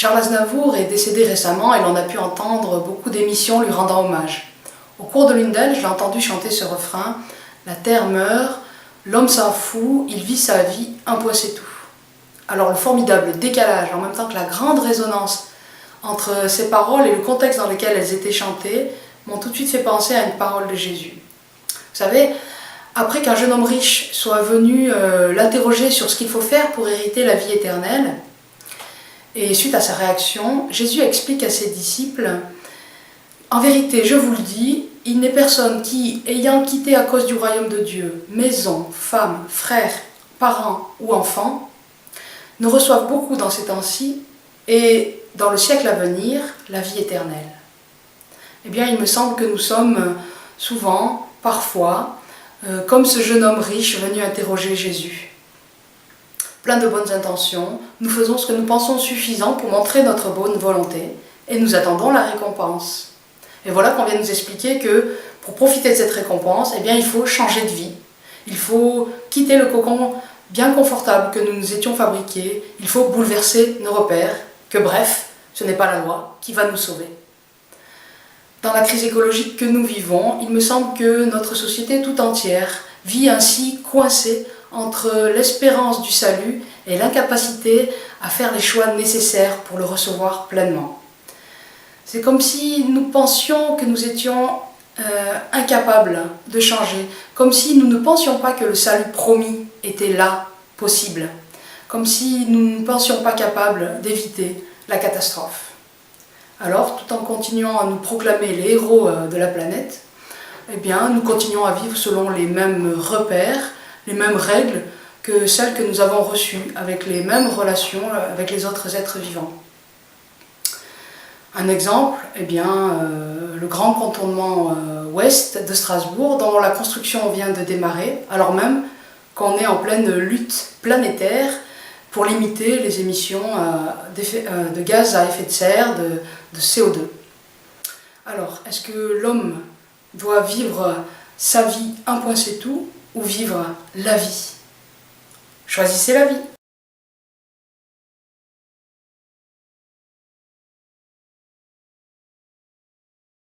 Charles Aznavour est décédé récemment et l'on a pu entendre beaucoup d'émissions lui rendant hommage. Au cours de l'une d'elles, je l'ai entendu chanter ce refrain « La terre meurt, l'homme s'en fout, il vit sa vie, un point c'est tout ». Alors le formidable décalage, en même temps que la grande résonance entre ces paroles et le contexte dans lequel elles étaient chantées, m'ont tout de suite fait penser à une parole de Jésus. Vous savez, après qu'un jeune homme riche soit venu l'interroger sur ce qu'il faut faire pour hériter la vie éternelle, et suite à sa réaction, Jésus explique à ses disciples « En vérité, je vous le dis, il n'est personne qui, ayant quitté à cause du royaume de Dieu, maison, femme, frères, parents ou enfants, ne reçoivent beaucoup dans ces temps-ci, et dans le siècle à venir, la vie éternelle. » Eh bien, il me semble que nous sommes souvent, parfois, comme ce jeune homme riche venu interroger Jésus. Plein de bonnes intentions, nous faisons ce que nous pensons suffisant pour montrer notre bonne volonté, et nous attendons la récompense. Et voilà qu'on vient nous expliquer que pour profiter de cette récompense, eh bien, il faut changer de vie. Il faut quitter le cocon bien confortable que nous nous étions fabriqués. Il faut bouleverser nos repères, que bref, ce n'est pas la loi qui va nous sauver. Dans la crise écologique que nous vivons, il me semble que notre société tout entière vit ainsi coincée entre l'espérance du salut et l'incapacité à faire les choix nécessaires pour le recevoir pleinement. C'est comme si nous pensions que nous étions incapables de changer, comme si nous ne pensions pas que le salut promis était là, possible, comme si nous ne pensions pas capables d'éviter la catastrophe. Alors, tout en continuant à nous proclamer les héros de la planète, eh bien, nous continuons à vivre selon les mêmes repères, les mêmes règles que celles que nous avons reçues, avec les mêmes relations avec les autres êtres vivants. Un exemple, eh bien, le grand contournement ouest de Strasbourg, dont la construction vient de démarrer, alors même qu'on est en pleine lutte planétaire pour limiter les émissions de gaz à effet de serre, de CO2. Alors, est-ce que l'homme doit vivre sa vie, un point c'est tout, ou vivre la vie? Choisissez la vie.